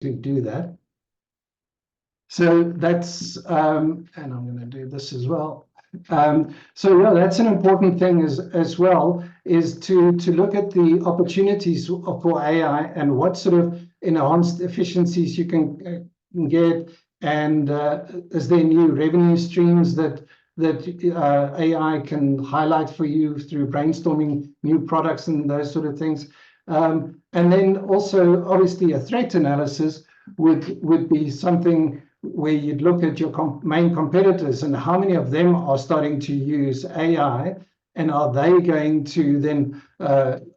to do that. So that's, and I'm going to do this as well. So yeah, that's an important thing as well, is to look at the opportunities for AI and what sort of enhanced efficiencies you can get, and is there new revenue streams that AI can highlight for you through brainstorming new products and those sort of things. And then also, obviously, a threat analysis would be something where you'd look at your main competitors and how many of them are starting to use AI, and are they going to then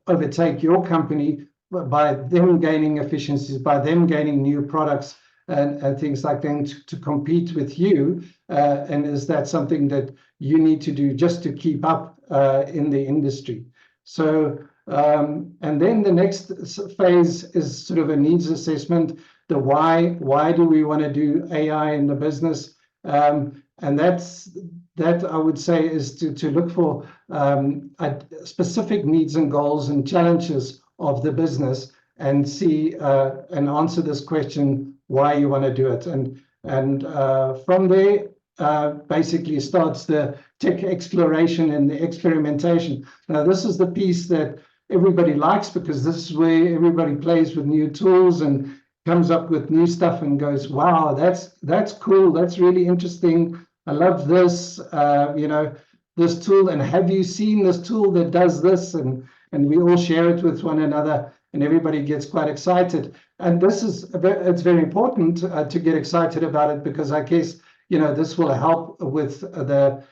overtake your company by them gaining efficiencies, by them gaining new products and things like that to compete with you, and is that something that you need to do just to keep up in the industry? So and then the next phase is sort of a needs assessment. The why do we want to do AI in the business? And that I would say is to look for specific needs and goals and challenges of the business, and see and answer this question, why you want to do it. And from there, basically starts the tech exploration and the experimentation. Now, this is the piece that everybody likes, because this is where everybody plays with new tools and comes up with new stuff and goes, wow, that's cool, that's really interesting, I love this, this tool, and have you seen this tool that does this? And we all share it with one another, and everybody gets quite excited. And it's very important to get excited about it, because I guess this will help with the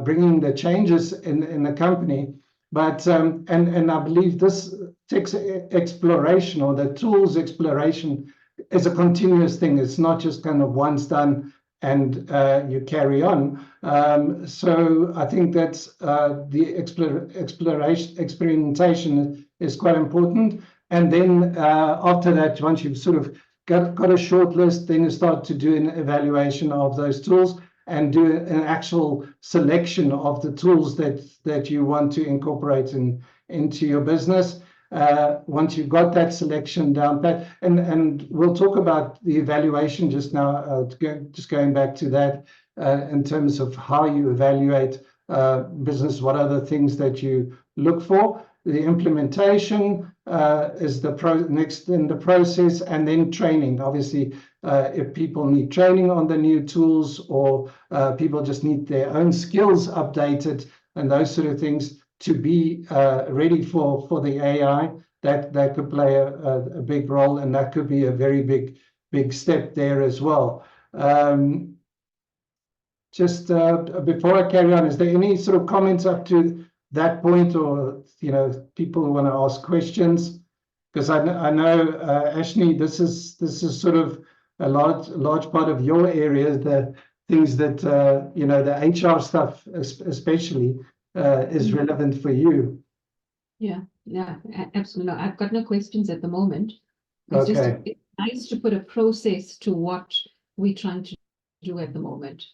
bringing the changes in the company. But and I believe this tech exploration, or the tools exploration, is a continuous thing. It's not just kind of once done and you carry on. So I think that's the experimentation is quite important. And then after that, once you've sort of got a short list, then you start to do an evaluation of those tools and do an actual selection of the tools that you want to incorporate into your business. Once you've got that selection down pat, and we'll talk about the evaluation just now, just going back to that, in terms of how you evaluate business, what are the things that you look for. The implementation is the next in the process, and then training. Obviously, if people need training on the new tools, or people just need their own skills updated and those sort of things to be ready for the AI, that could play a big role, and that could be a very big step there as well. Just before I carry on, is there any sort of comments up to that point, or people who want to ask questions? Because I know Ashni, this is sort of a large part of your area, the things that the HR stuff especially is relevant for you. Yeah, absolutely. I've got no questions at the moment. It's just it's nice to put a process to what we're trying to do at the moment.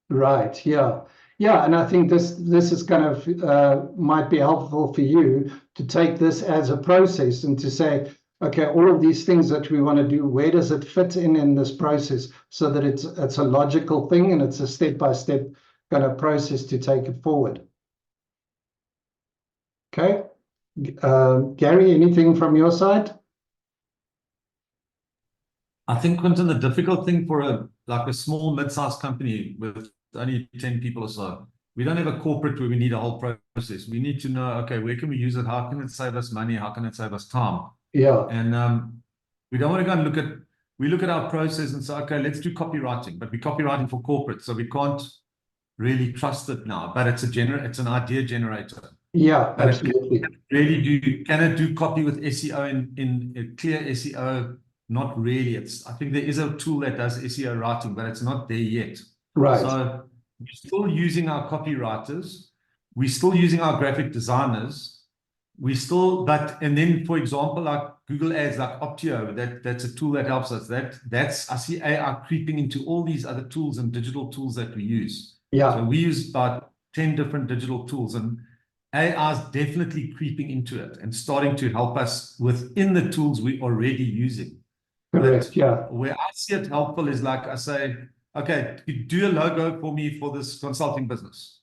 Right. Yeah. And I think this is kind of might be helpful for you to take this as a process and to say, okay, all of these things that we want to do, where does it fit in this process, so that it's a logical thing and it's a step-by-step kind of process to take it forward. Okay. Gary, anything from your side? I think, Quentin, the difficult thing for a small mid-sized company with only 10 people or so, we don't have a corporate where we need a whole process. We need to know, okay, where can we use it? How can it save us money? How can it save us time? Yeah. And we don't want to go and look at our process and say, okay, let's do copywriting, but we're copywriting for corporate, so we can't really trust it now. But it's an idea generator. Yeah, absolutely. Can it do copy with SEO in clear SEO? Not really. I think there is a tool that does SEO writing, but it's not there yet. Right. So we're still using our copywriters. We're still using our graphic designers. And then, for example, like Google Ads, like Optio, that's a tool that helps us. I see AI creeping into all these other tools and digital tools that we use. Yeah. So we use about 10 different digital tools, and AI is definitely creeping into it and starting to help us within the tools we're already using. Correct, yeah. Where I see it helpful is like I say, okay, you do a logo for me for this consulting business.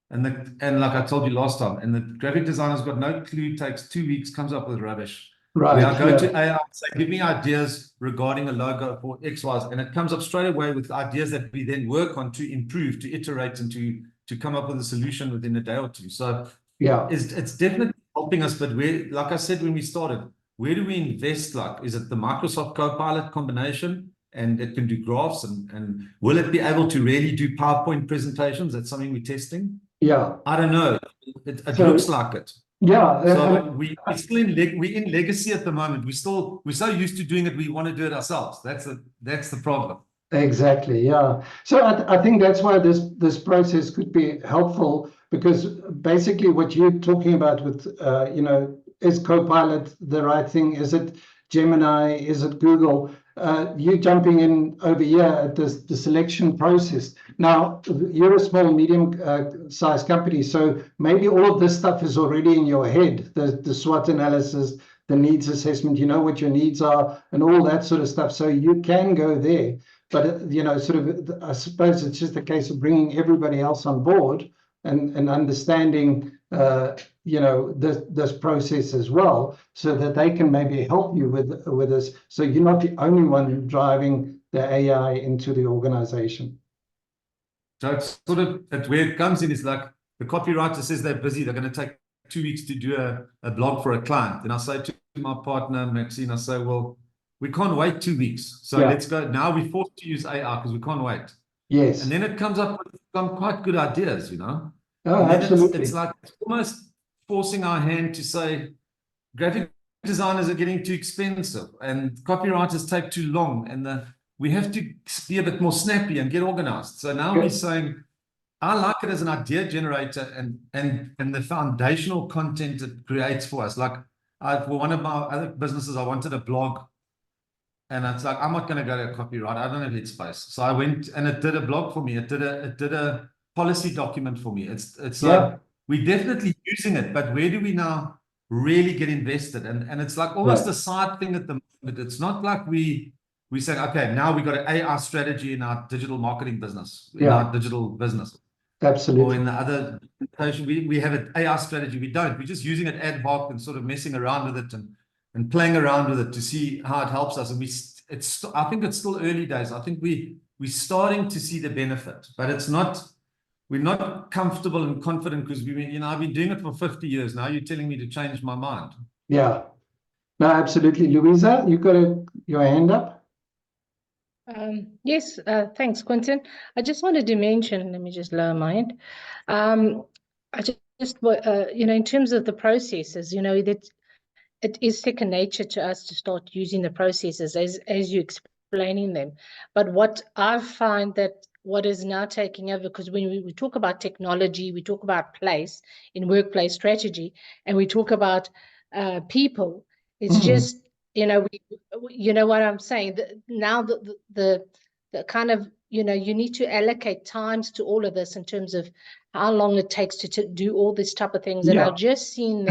And like I told you last time, and the graphic designer's got no clue, takes 2 weeks, comes up with rubbish. Right. Where I go to AI, say, give me ideas regarding a logo for X, Y, and it comes up straight away with ideas that we then work on to improve, to iterate, and to come up with a solution within a day or two. So yeah, it's definitely helping us, but where, like I said when we started, where do we invest? Like, is it the Microsoft Copilot combination? And it can do graphs, and will it be able to really do PowerPoint presentations? That's something we're testing. Yeah. I don't know. It looks like it. Yeah. So we're still in legacy at the moment. We're so used to doing it, we want to do it ourselves. That's the problem. Exactly. Yeah. So I think that's why this process could be helpful, because basically what you're talking about with is Copilot the right thing? Is it Gemini? Is it Google? You jumping in over here at the selection process. Now, you're a small, medium-sized company, so maybe all of this stuff is already in your head, the SWOT analysis, the needs assessment, you know what your needs are, and all that sort of stuff. So you can go there. But, I suppose it's just a case of bringing everybody else on board and understanding this process as well, so that they can maybe help you with this, so you're not the only one driving the AI into the organization. So it's sort of where it comes in is like the copywriter says they're busy, they're going to take 2 weeks to do a blog for a client. And I say to my partner, Maxine, I say, well, we can't wait 2 weeks. So let's go. Now we're forced to use AI because we can't wait. Yes. And then it comes up with some quite good ideas, Oh, and absolutely. It's like it's almost forcing our hand to say, graphic designers are getting too expensive and copywriters take too long, and we have to be a bit more snappy and get organized. So now we're saying, I like it as an idea generator and the foundational content it creates for us. Like for one of my other businesses, I wanted a blog. And it's like, I'm not going to go to a copyright. I don't have headspace. So I went and it did a blog for me. It did a policy document for me. It's like, we're definitely using it, but where do we now really get invested? And it's like almost a side thing at the moment. It's not like we say, okay, now we got an AI strategy in our digital marketing business, in our digital business. Absolutely. Or in the other presentation, we have an AI strategy. We don't. We're just using it ad hoc and sort of messing around with it and playing around with it to see how it helps us. And I think it's still early days. I think we're starting to see the benefit, but we're not comfortable and confident because I've been doing it for 50 years. Now you're telling me to change my mind. Yeah. No, absolutely. Louisa, you got your hand up? Yes, thanks, Quentin. I just wanted to mention, let me just lower my hand. I just in terms of the processes, that it is second nature to us to start using the processes as you're explaining them. But what I find that what is now taking over, because when we talk about technology, we talk about place in workplace strategy, and we talk about people, it's just, you know what I'm saying? Now the kind of, you need to allocate times to all of this in terms of how long it takes to do all these type of things. And I've just seen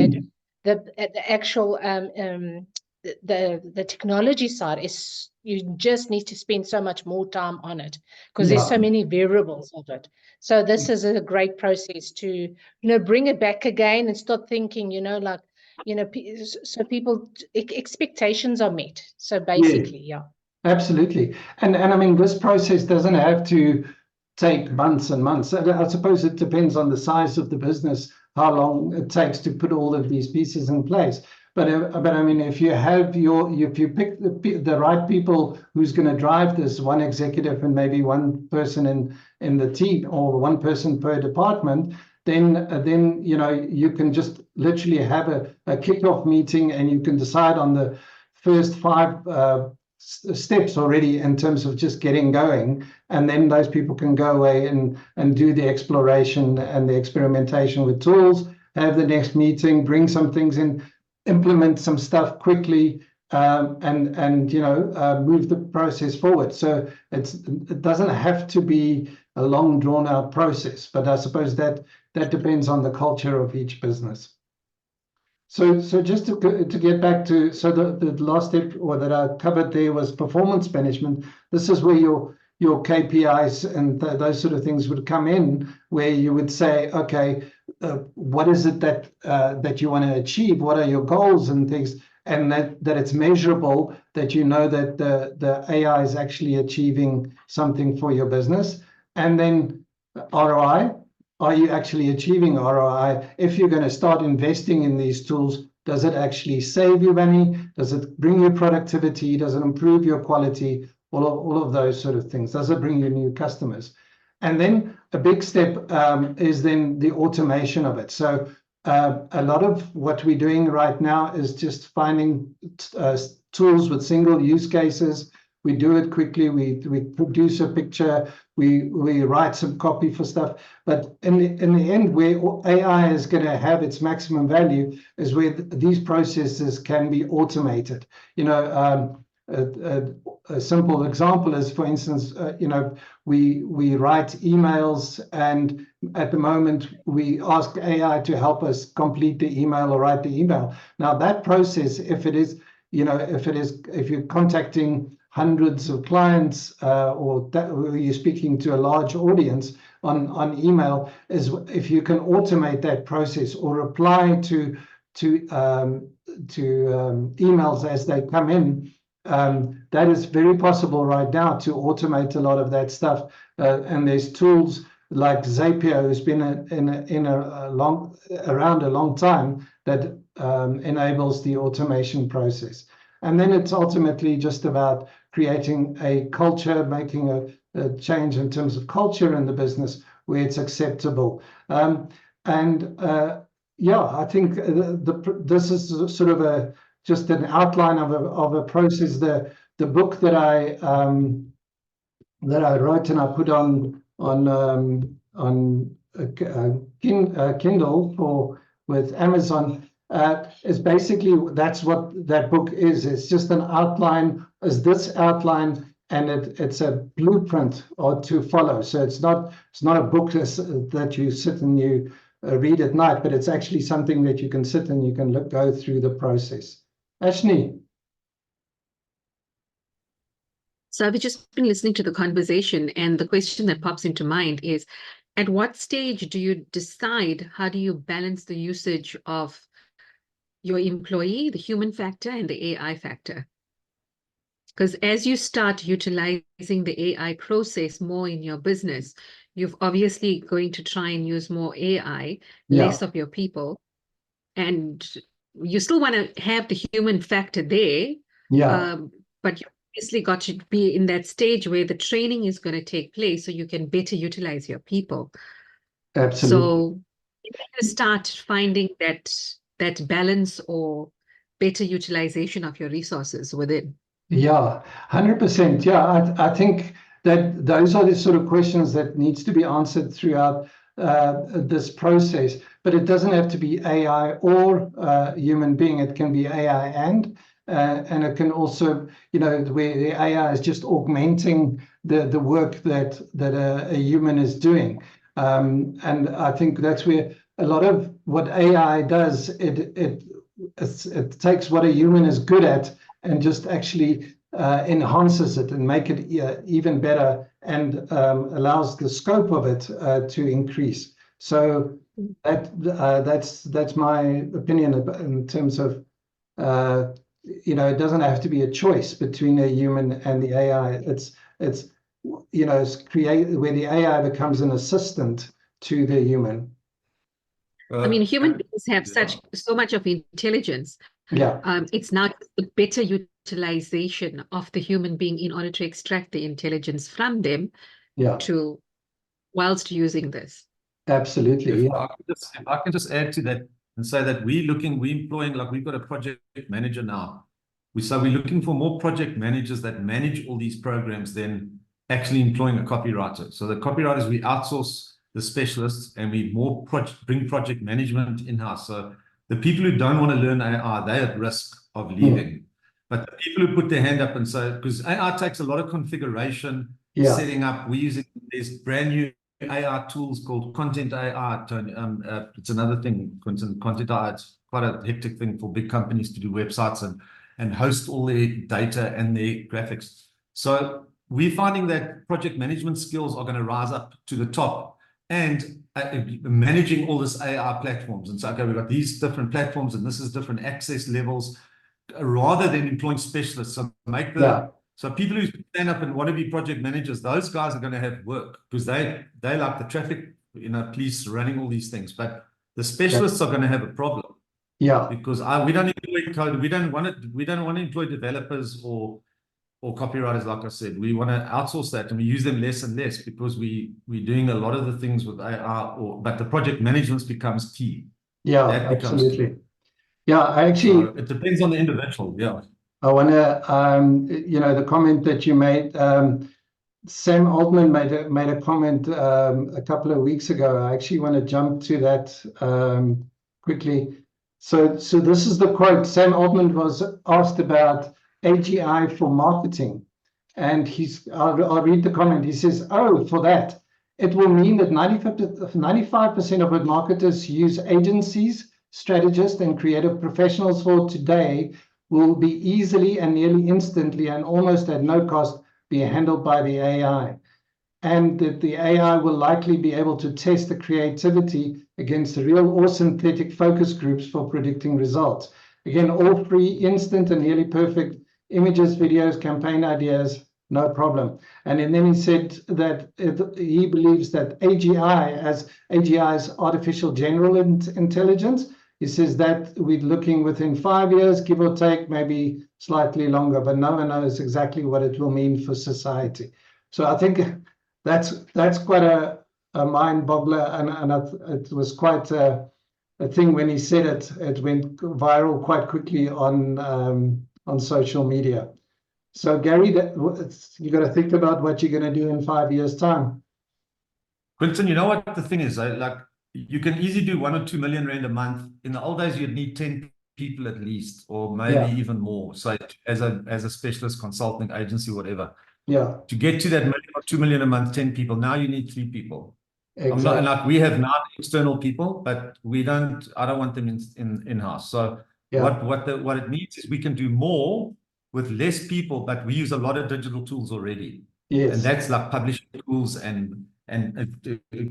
that the actual the technology side is, you just need to spend so much more time on it because there's so many variables of it. So this is a great process to bring it back again and start thinking, so people expectations are met. So basically, Absolutely. And I mean, this process doesn't have to take months and months. I suppose it depends on the size of the business, how long it takes to put all of these pieces in place. But I mean, if you pick the right people who's going to drive this, one executive and maybe one person in the team, or one person per department, then you can just literally have a kickoff meeting and you can decide on the first 5 steps already in terms of just getting going, and then those people can go away and do the exploration and the experimentation with tools, have the next meeting, bring some things in, implement some stuff quickly, and move the process forward. So it doesn't have to be a long drawn out process, but I suppose that depends on the culture of each business. So just to get back to, so the last step or that I covered there was performance management. This is where your KPIs and those sort of things would come in, where you would say, okay, what is it that you want to achieve? What are your goals and things? And that it's measurable, that you know that the AI is actually achieving something for your business. And then ROI. Are you actually achieving ROI? If you're going to start investing in these tools, does it actually save you money? Does it bring you productivity? Does it improve your quality? All of those sort of things. Does it bring you new customers? And then a big step is then the automation of it. So a lot of what we're doing right now is just finding tools with single use cases. We do it quickly. We produce a picture. We write some copy for stuff. But in the end, where AI is going to have its maximum value is where these processes can be automated. You know, a simple example is, for instance, you know, we write emails, and at the moment we ask AI to help us complete the email or write the email. Now that process, if it is, you know, if you're contacting hundreds of clients or you're speaking to a large audience on email, is if you can automate that process or reply to emails as they come in, that is very possible right now to automate a lot of that stuff. And there's tools like Zapier, who's been around a long time, that enables the automation process. And then it's ultimately just about creating a culture, making a change in terms of culture in the business where it's acceptable. Yeah, I think this is sort of just an outline of a process. The book that I wrote and I put on Kindle with Amazon. Is basically, that's what that book is. It's just an outline, is this outline, and it's a blueprint or to follow. So it's not a book that you sit and you read at night, but it's actually something that you can sit and you can go through the process. Ashni. So I've just been listening to the conversation, and the question that pops into mind is, at what stage do you decide, how do you balance the usage of your employee, the human factor, and the AI factor? Because as you start utilizing the AI process more in your business, you're obviously going to try and use more AI, less of your people. And you still want to have the human factor there. But you obviously got to be in that stage where the training is going to take place so you can better utilize your people. Absolutely. So you have to start finding that balance or better utilization of your resources within. Yeah, 100%. Yeah, I think that those are the sort of questions that needs to be answered throughout this process. But it doesn't have to be AI or human being. It can be AI and it can also, you know, where the AI is just augmenting the work that a human is doing. And I think that's where a lot of what AI does, it takes what a human is good at and just actually enhances it and make it even better, and allows the scope of it to increase. So that's my opinion in terms of, you know, it doesn't have to be a choice between a human and the AI. It's you know, it's where the AI becomes an assistant to the human. I mean, human beings have so much of intelligence. Yeah. It's not the better utilization of the human being in order to extract the intelligence from them. To whilst using this. Absolutely. If I can just add to that and say that we're employing, like, we've got a project manager now. We're looking for more project managers that manage all these programs than actually employing a copywriter. So the copywriters, we outsource the specialists, and we bring project management in-house. So the people who don't want to learn AI, they're at risk of leaving. But the people who put their hand up and say, because AI takes a lot of configuration, setting up, there's brand new AI tools called Content AI. It's another thing, Content AI. It's quite a hectic thing for big companies to do websites and host all their data and their graphics. So we're finding that project management skills are going to rise up to the top, and managing all this AI platforms. And so, okay, we've got these different platforms and this is different access levels, rather than employing specialists. So make the, so people who stand up and want to be project managers, those guys are going to have work, because they like the traffic, police running all these things. But the specialists are going to have a problem. Yeah. Because we don't employ code, we don't want to employ developers or copywriters, like I said. We want to outsource that, and we use them less and less, because we're doing a lot of the things with AI, but the project management becomes key. Yeah, that becomes absolutely. key. Yeah, I actually, So it depends on the individual. Yeah. I want to, the comment that you made, Sam Altman made a comment a couple of weeks ago. I actually want to jump to that quickly. So this is the quote. Sam Altman was asked about AGI for marketing, and I'll read the comment. He says, "Oh, for that, it will mean that 95% of what marketers use agencies, strategists, and creative professionals for today will be easily and nearly instantly and almost at no cost be handled by the AI. And that the AI will likely be able to test the creativity against the real or synthetic focus groups for predicting results. Again, all free, instant, and nearly perfect images, videos, campaign ideas, no problem." And then he said that he believes that AGI is artificial general intelligence. He says that we're looking within 5 years, give or take, maybe slightly longer, but no one knows exactly what it will mean for society. So I think that's quite a mind boggler, and it was quite a thing when he said it. It went viral quite quickly on social media. So Gary, you got to think about what you're going to do in 5 years' time. Quinton, you know what the thing is? Like, you can easily do 1 or 2 million rand a month. In the old days, you'd need 10 people at least, or maybe even more. So as a specialist consulting agency, whatever. Yeah. To get to that 1 million or 2 million a month, 10 people. Now you need 3 people. Exactly. Like, we have now external people, but I don't want them in-house. So what it needs is we can do more with less people, but we use a lot of digital tools already. Yes. And that's like publishing tools and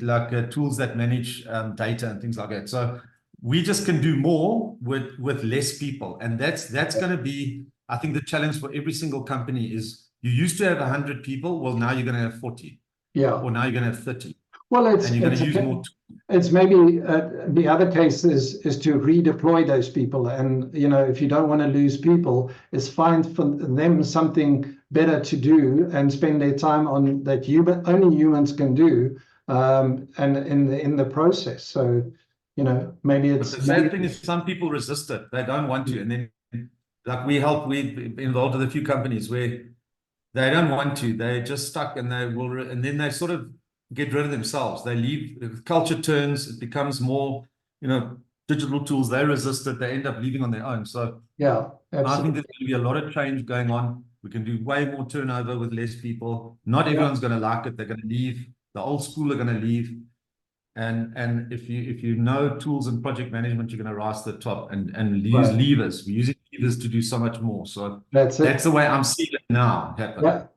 like tools that manage data and things like that. So we just can do more with less people. And that's going to be, I think, the challenge for every single company is, you used to have 100 people. Well, now you're going to have 40. Yeah. Or now you're going to have 30. Well, and you're going to use more. It's maybe the other case is to redeploy those people. And, if you don't want to lose people, it's find for them something better to do and spend their time on that only humans can do, and in the process. So, maybe it's. But the sad thing is, some people resist it. They don't want to. And then, like, we're involved with a few companies where they don't want to. They're just stuck, and and then they sort of get rid of themselves. They leave. The culture turns. It becomes more, digital tools. They resist it. They end up leaving on their own. So yeah, absolutely. I think there's going to be a lot of change going on. We can do way more turnover with less people. Not everyone's going to like it. They're going to leave. The old school are going to leave. And if you know tools and project management, you're going to rise to the top and use levers. We're using levers to do so much more. So that's the way I'm seeing it now happen.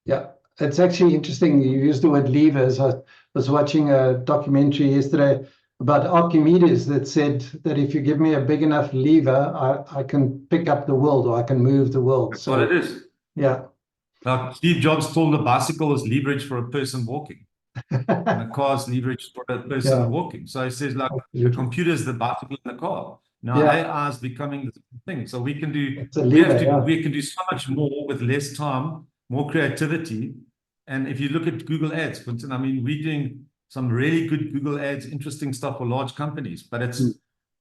Yeah. It's actually interesting you used the word levers. I was watching a documentary yesterday about Archimedes that said that if you give me a big enough lever, I can pick up the world, or I can move the world. That's what it is. Yeah. Steve Jobs told the bicycle is leverage for a person walking. And the car is leverage for a person walking. So he says, like, the computer is the bicycle in the car. Now AI is becoming the thing. So we can do we can do so much more with less time, more creativity. And if you look at Google Ads, Quinton, I mean, we're doing some really good Google Ads, interesting stuff for large companies, but the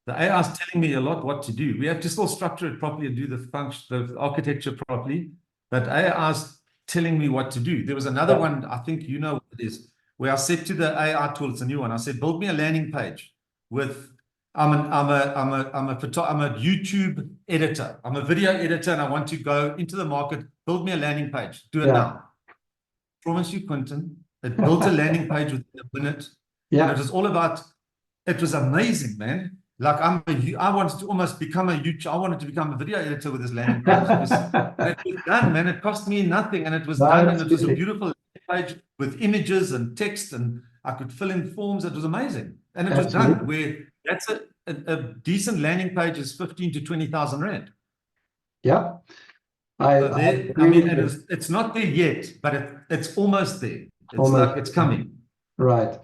AI is telling me a lot what to do. We have to still structure it properly and do the architecture properly, but AI is telling me what to do. There was another one, I think you know what it is, where I said to the AI tool, it's a new one, I said, build me a landing page with, I'm a YouTube editor, I'm a video editor, and I want to go into the market, build me a landing page, do it now. Promise you, Quinton, it built a landing page within a minute. Yeah. And it was all about, it was amazing, man. Like I wanted to almost become I wanted to become a video editor with this landing page. And it was done, man. It cost me nothing, and it was done, and it was a beautiful page with images and text, and I could fill in forms. It was amazing, and it was done. Where that's a decent landing page is 15 to 20,000 rand. Yeah, I mean, it's not there yet, but it's almost there. It's like it's coming. Right.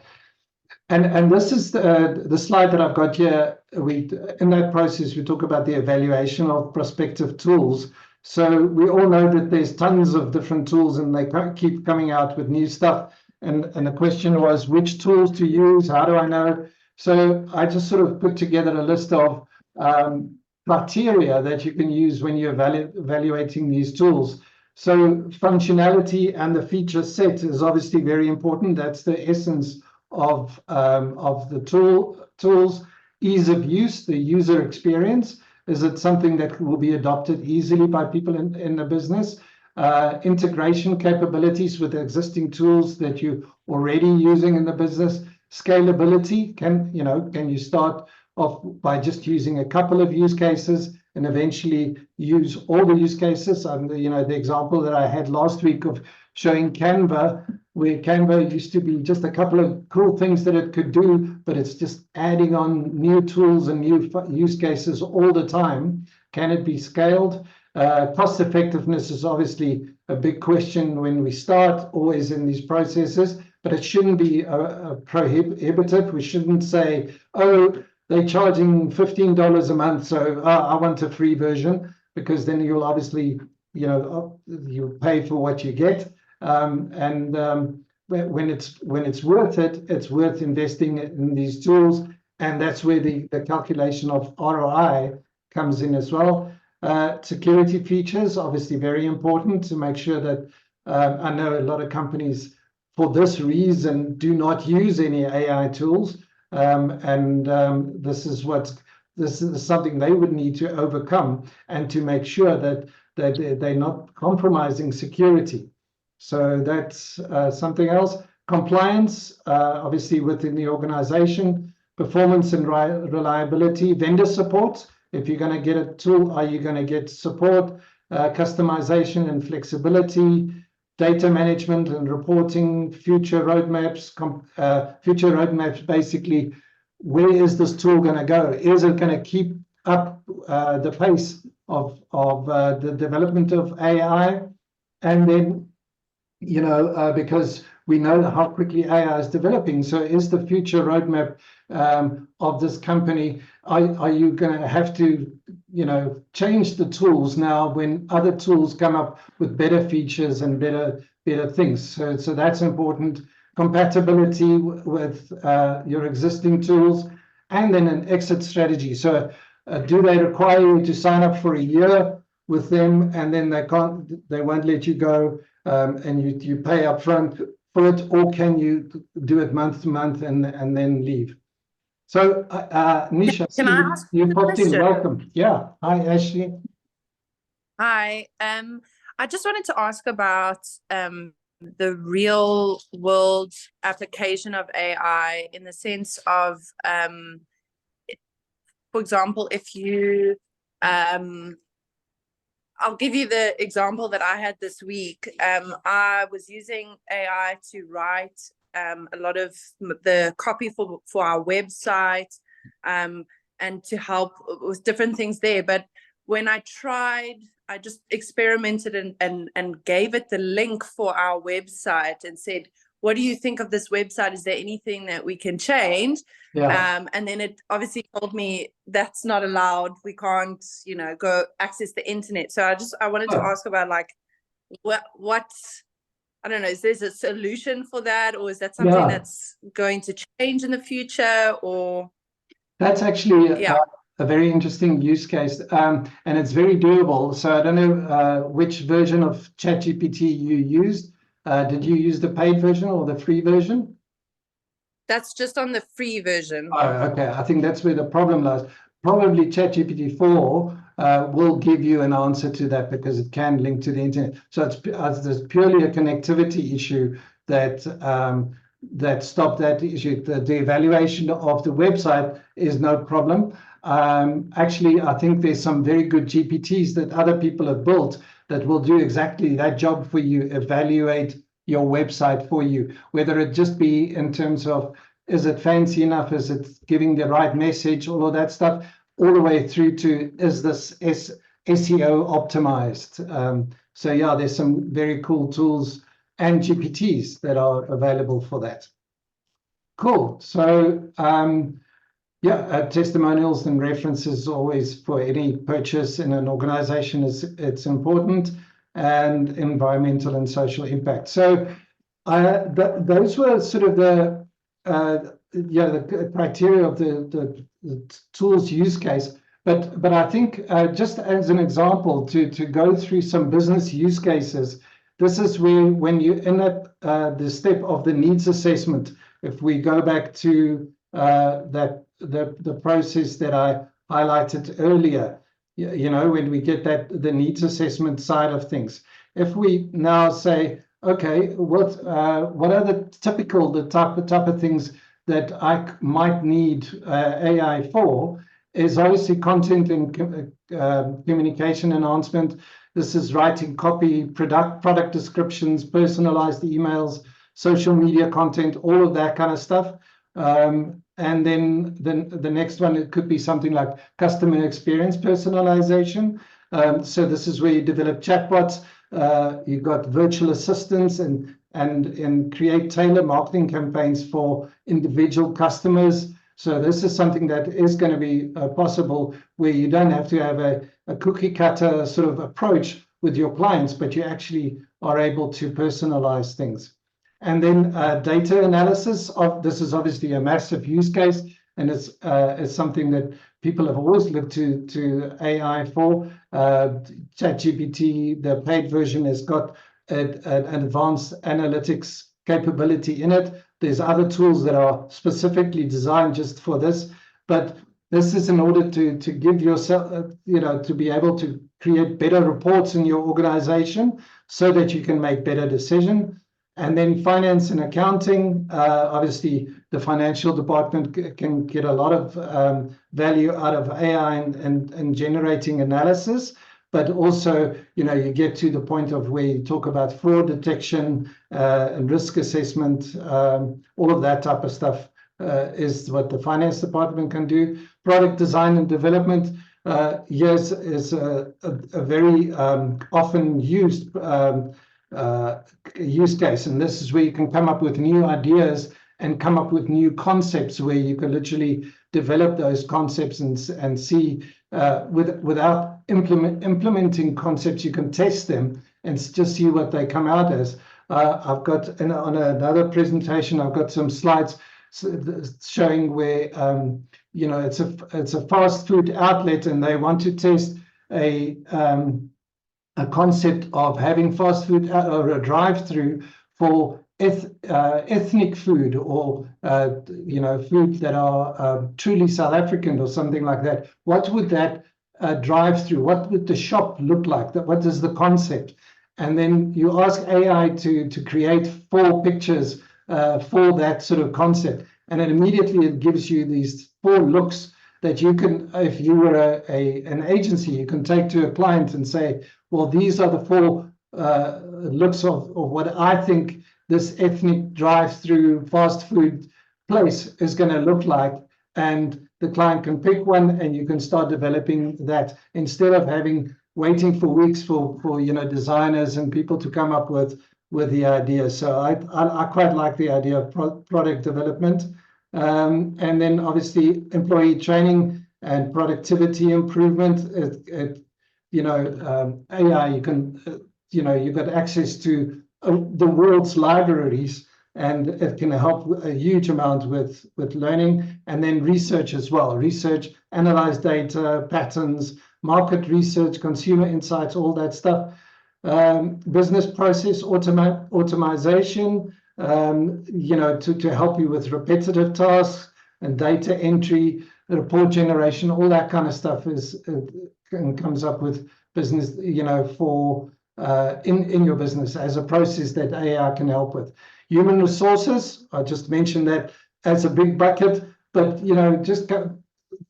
And this is the slide that I've got here. In that process, we talk about the evaluation of prospective tools. So we all know that there's tons of different tools, and they keep coming out with new stuff. And the question was, which tools to use? How do I know? So I just sort of put together a list of criteria that you can use when you're evaluating these tools. So functionality and the feature set is obviously very important. That's the essence of the tools. Ease of use, the user experience. Is it something that will be adopted easily by people in the business? Integration capabilities with existing tools that you're already using in the business. Scalability, can you start off by just using a couple of use cases and eventually use all the use cases? The example that I had last week of showing Canva, where Canva used to be just a couple of cool things that it could do, but it's just adding on new tools and new use cases all the time. Can it be scaled? Cost effectiveness is obviously a big question when we start always in these processes, but it shouldn't be prohibitive. We shouldn't say, oh, they're charging $15 a month, so I want a free version, because then you'll obviously, you pay for what you get. When it's worth it, it's worth investing in these tools, and that's where the calculation of ROI comes in as well. Security features, obviously very important to make sure that I know a lot of companies for this reason do not use any AI tools, this is something they would need to overcome, and to make sure that they're not compromising security. So that's something else. Compliance, obviously within the organization. Performance and reliability. Vendor support. If you're going to get a tool, are you going to get support? Customization and flexibility. Data management and reporting. Future roadmaps. Future roadmaps, basically, where is this tool going to go? Is it going to keep up the pace of the development of AI? And then, because we know how quickly AI is developing. So is the future roadmap of this company, are you going to have to, change the tools now when other tools come up with better features and better things? So that's important. Compatibility with your existing tools, and then an exit strategy. So do they require you to sign up for a year with them, and then they won't let you go, and you pay up front for it, or can you do it month to month and then leave? So Nisha, can I ask you a popped in. question? Welcome. Yeah. Hi, Ashley. Hi. I just wanted to ask about the real world application of AI, in the sense of, for example, if you I'll give you the example that I had this week. I was using AI to write a lot of the copy for our website, and to help with different things there. But when I just experimented and gave it the link for our website and said, what do you think of this website? Is there anything that we can change? Yeah. And then it obviously told me that's not allowed. We can't, go access the internet. So I wanted to ask about, like, what I don't know, is there a solution for that, or is that something that's going to change in the future? Or that's actually a very interesting use case, and it's very doable. So I don't know which version of ChatGPT you used. Did you use the paid version or the free version? That's just on the free version. Oh, okay. I think that's where the problem lies. Probably ChatGPT 4 will give you an answer to that, because it can link to the internet. So it's purely a connectivity issue that stop that issue. The evaluation of the website is no problem. Actually, I think there's some very good GPTs that other people have built that will do exactly that job for you, evaluate your website for you, whether it just be in terms of, is it fancy enough, is it giving the right message, all of that stuff, all the way through to, is this SEO optimized? So yeah, there's some very cool tools and GPTs that are available for that. Cool. So yeah, testimonials and references always for any purchase in an organization it's important, and environmental and social impact. So those were sort of the the criteria of the tools use case. But I think just as an example to go through some business use cases, this is where when you end up the step of the needs assessment, if we go back to the process that I highlighted earlier, you know, when we get the needs assessment side of things, if we now say, okay, what are the type of things that I might need AI for, is obviously content and communication enhancement. This is writing copy, product descriptions, personalized emails, social media content, all of that kind of stuff. And then the next one, it could be something like customer experience personalization. So this is where you develop chatbots. You've got virtual assistants and create tailored marketing campaigns for individual customers. So this is something that is going to be possible, where you don't have to have a cookie cutter sort of approach with your clients, but you actually are able to personalize things. And then data analysis. This is obviously a massive use case, and it's something that people have always looked to AI for. ChatGPT, the paid version, has got an advanced analytics capability in it. There's other tools that are specifically designed just for this, but this is in order to give yourself, you know, to be able to create better reports in your organization so that you can make better decisions. And then finance and accounting, obviously the financial department can get a lot of value out of AI and generating analysis, but also, you know, you get to the point of where you talk about fraud detection and risk assessment, all of that type of stuff is what the finance department can do. Product design and development, yes, is a very often used use case, and this is where you can come up with new ideas and come up with new concepts, where you can literally develop those concepts and see without implementing concepts, you can test them and just see what they come out as. I've got on another presentation, I've got some slides showing where you know, it's a fast food outlet, and they want to test a concept of having fast food or a drive-through for ethnic food, or you know, food that are truly South African or something like that. What would that drive-through, what would the shop look like? What is the concept? And then you ask AI to create 4 pictures for that sort of concept, and then immediately it gives you these 4 looks that you can, if you were an agency, you can take to a client and say, well, these are the 4 looks of what I think this ethnic drive-through fast food place is going to look like. And the client can pick one, and you can start developing that, instead of waiting for weeks for you know, designers and people to come up with the idea. So I quite like the idea of product development. And then obviously employee training and productivity improvement. You know, AI, you can, you know, you've got access to the world's libraries, and it can help a huge amount with learning. And then research as well. Research, analyze data, patterns, market research, consumer insights, all that stuff. Business process automation, you know, to help you with repetitive tasks and data entry, report generation, all that kind of stuff comes up with business, you know, for in your business as a process that AI can help with. Human resources, I just mentioned that as a big bucket, but just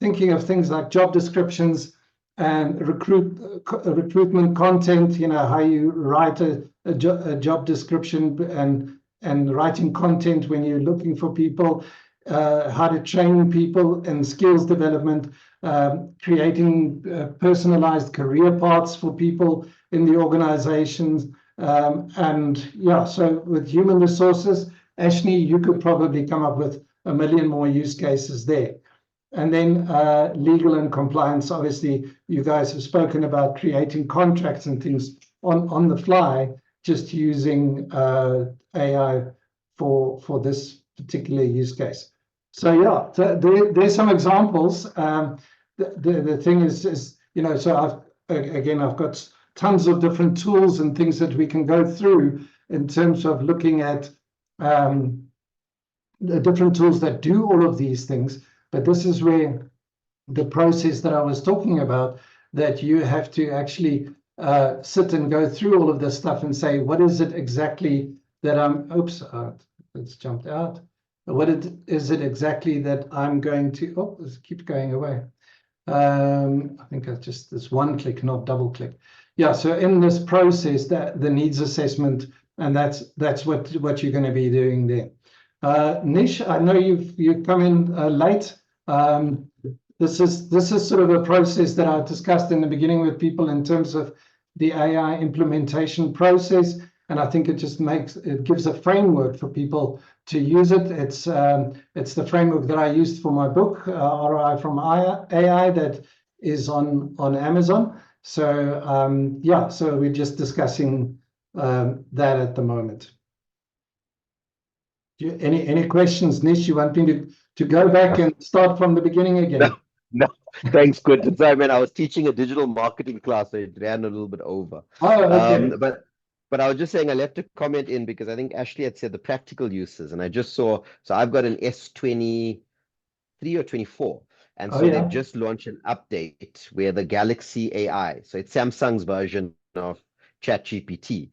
thinking of things like job descriptions and recruitment content, how you write a job description and writing content when you're looking for people, how to train people and skills development, creating personalized career paths for people in the organizations. So with human resources, Ashley, you could probably come up with a million more use cases there. And then legal and compliance, obviously, you guys have spoken about creating contracts and things on the fly, just using AI for this particular use case. So yeah, there's some examples. The thing is, so I've got tons of different tools and things that we can go through in terms of looking at the different tools that do all of these things. But this is where the process that I was talking about, that you have to actually sit and go through all of this stuff and say, what is it exactly that it's jumped out. Is it exactly that I'm going to, it keeps going away. I think it's just this one click, not double click. Yeah, so in this process, that the needs assessment, and that's what you're going to be doing there. Nish, I know you've come in late. This is sort of a process that I discussed in the beginning with people in terms of the AI implementation process, and I think it gives a framework for people to use it. It's the framework that I used for my book, ROI from AI, that is on Amazon. So so we're just discussing that at the moment. Any questions, Nish? You want me to go back and start from the beginning again? No, thanks, Quentin. Sorry, man, I was teaching a digital marketing class, so it ran a little bit over. Oh, okay. But I was just saying I left a comment in because I think Ashley had said the practical uses, and I just saw, so I've got an S23 or 24, and so they've just launched an update where the Galaxy AI, so it's Samsung's version of ChatGPT,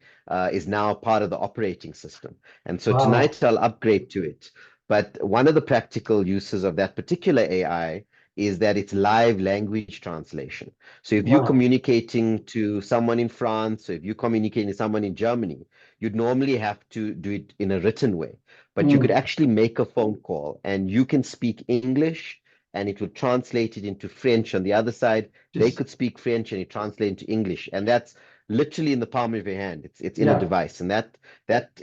is now part of the operating system. And so tonight I'll upgrade to it. But one of the practical uses of that particular AI is that it's live language translation. So if you're communicating to someone in France, or if you're communicating to someone in Germany, you'd normally have to do it in a written way. But you could actually make a phone call and you can speak English and it will translate it into French. On the other side, they could speak French and it translates into English. And that's literally in the palm of your hand. It's in a device, and that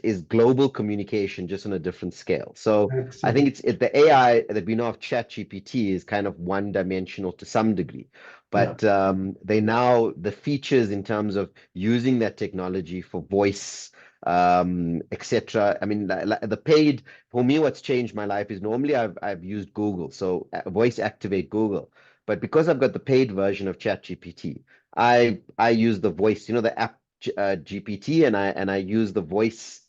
is global communication, just on a different scale. So I think the AI that we know of ChatGPT is kind of one-dimensional to some degree, but the features in terms of using that technology for voice, etc. I mean, the paid, for me, what's changed my life is normally I've used Google, so voice activate Google, but because I've got the paid version of ChatGPT, I use the voice, the app GPT, and I use the voice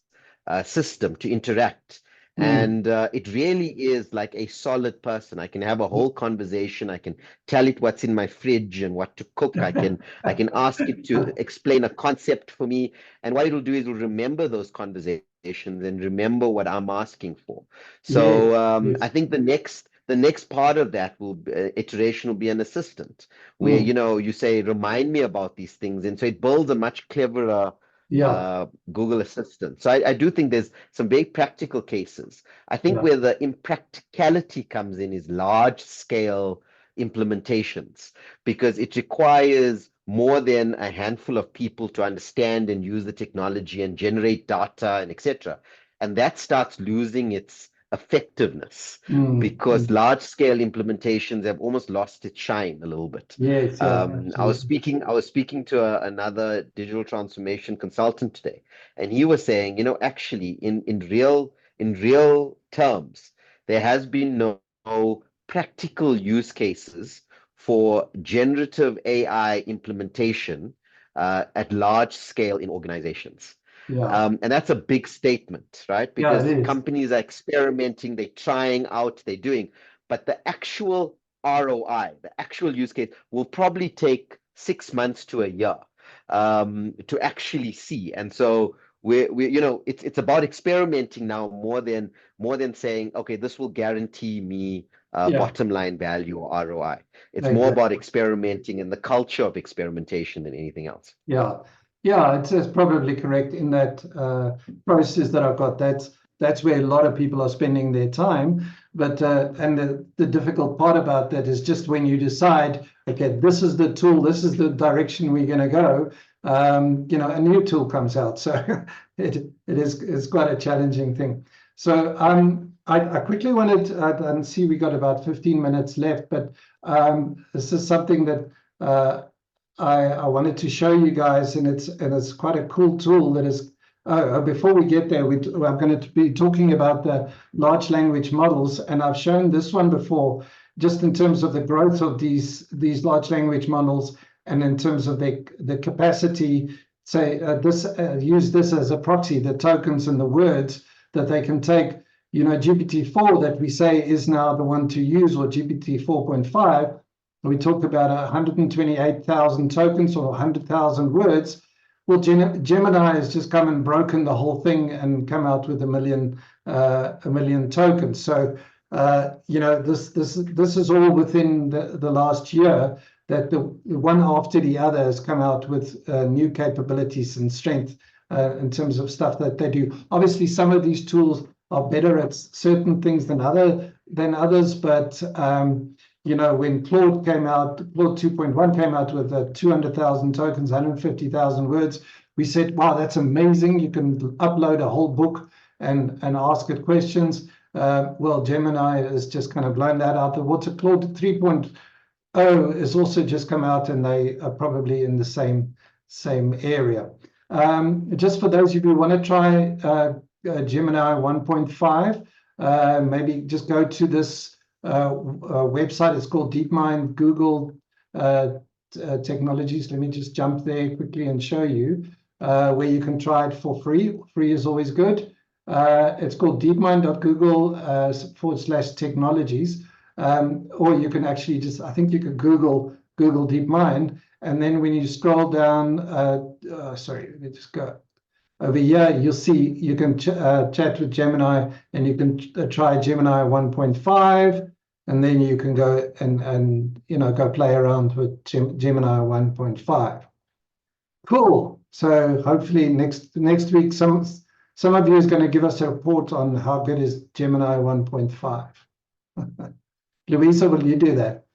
system to interact. And it really is like a solid person. I can have a whole conversation. I can tell it what's in my fridge and what to cook. I can ask it to explain a concept for me. And what it'll do is it'll remember those conversations and remember what I'm asking for. So I think the next part of that iteration will be an assistant where, you say, remind me about these things. And so it builds a much cleverer Google Assistant. So I do think there's some very practical cases. I think where the impracticality comes in is large scale implementations, because it requires more than a handful of people to understand and use the technology and generate data and etc. And that starts losing its effectiveness because large scale implementations have almost lost its shine a little bit. Yes, I was speaking to another digital transformation consultant today, and he was saying, actually in real terms, there has been no practical use cases for generative AI implementation at large scale in organizations. And that's a big statement, right? Because companies are experimenting, they're trying out, they're doing, but the actual ROI, the actual use case, will probably take 6 months to a year to actually see. And so you know, it's about experimenting now more than saying, okay, this will guarantee me bottom line value or ROI. It's more about experimenting and the culture of experimentation than anything else. Yeah, it's probably correct in that process that I've got. That's where a lot of people are spending their time. But and the difficult part about that is just when you decide, okay, this is the tool, this is the direction we're going to go. You know, a new tool comes out, so it's quite a challenging thing. So I quickly wanted and see we got about 15 minutes left, but this is something that I wanted to show you guys, and it's quite a cool tool that is. Before we get there, I'm going to be talking about the large language models, and I've shown this one before, just in terms of the growth of these large language models, and in terms of the capacity. Say use this as a proxy, the tokens and the words that they can take. You know, GPT-4 that we say is now the one to use, or GPT 4.5. We talk about 128,000 tokens or 100,000 words. Well, Gemini has just come and broken the whole thing and come out with a million tokens. So, you know, this is all within the last year that the one after the other has come out with new capabilities and strength in terms of stuff that they do. Obviously, some of these tools are better at certain things than others, but you know, when Claude 2.1 came out with 200,000 tokens, 150,000 words, we said, wow, that's amazing. You can upload a whole book and ask it questions. Well, Gemini has just kind of blown that out the water. Claude 3.0 has also just come out, and they are probably in the same area. Just for those of you who want to try Gemini 1.5, maybe just go to this website. It's called DeepMind Google Technologies. Let me just jump there quickly and show you where you can try it for free. Free is always good. It's called deepmind.google/technologies, or you can actually just, I think you could Google DeepMind, and then when you scroll down, sorry, let me just go over here, you'll see you can chat with Gemini, and you can try Gemini 1.5, and then you can go and you know, go play around with Gemini 1.5. Cool. So hopefully next week some of you is going to give us a report on how good is Gemini 1.5. Louisa, will you do that?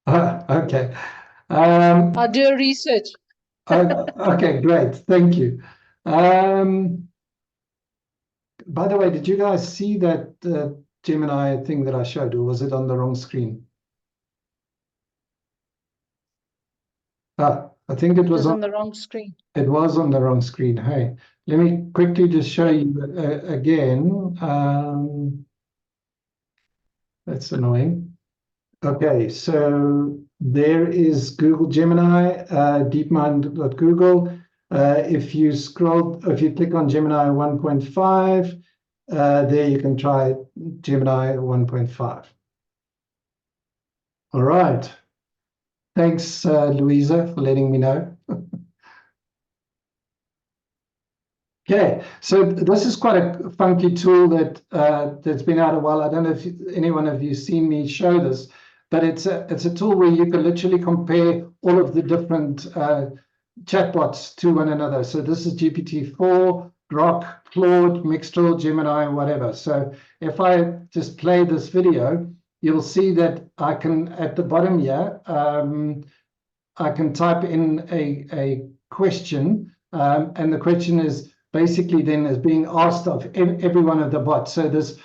Okay. I'll do a research. Okay, great. Thank you. By the way, did you guys see that Gemini thing that I showed, or was it on the wrong screen? I think it was on the wrong screen. It was on the wrong screen. Hey, let me quickly just show you again. That's annoying. Okay, so there is Google Gemini, deepmind.google. If you click on Gemini 1.5, there you can try Gemini 1.5. All right. Thanks, Louisa, for letting me know. Okay, so this is quite a funky tool that's been out a while. I don't know if any one of you seen me show this, but it's a tool where you can literally compare all of the different chatbots to one another. So this is GPT-4, Grok, Claude, Mixtral, Gemini, whatever. So if I just play this video, you'll see that I can, at the bottom here, I can type in a question, and the question is basically then is being asked of every one of the bots. So this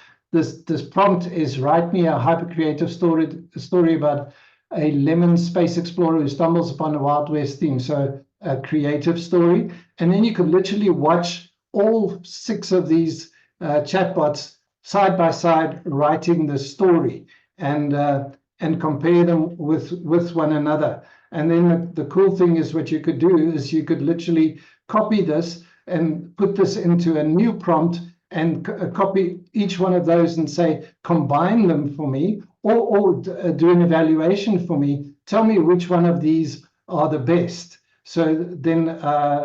prompt is, write me a hyper creative story about a lemon space explorer who stumbles upon a Wild West theme. So a creative story, and then you could literally watch all 6 of these chatbots side by side writing the story, and compare them with one another. And then the cool thing is, what you could do is you could literally copy this and put this into a new prompt and copy each one of those and say, combine them for me, or do an evaluation for me. Tell me which one of these are the best. So then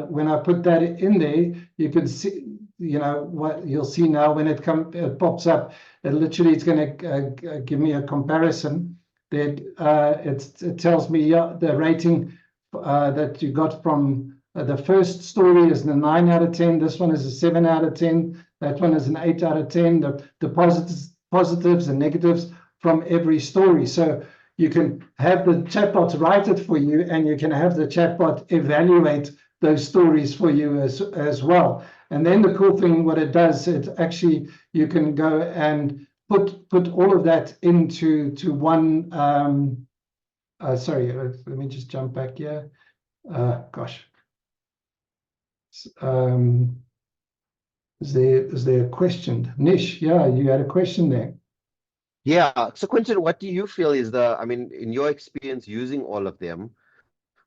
when I put that in there, you can see, what you'll see now when it pops up, it's going to give me a comparison that it tells me the rating that you got from the first story is a 9 out of 10. This one is a 7 out of 10. That one is an 8 out of 10. The positives and negatives from every story. So you can have the chatbot write it for you, and you can have the chatbot evaluate those stories for you as well. And then the cool thing, what it does, it actually, you can go and put all of that into one. Sorry, let me just jump back here. Gosh. Is there a question? Nish, yeah, you had a question there. Yeah. So Quentin, what do you feel is in your experience using all of them,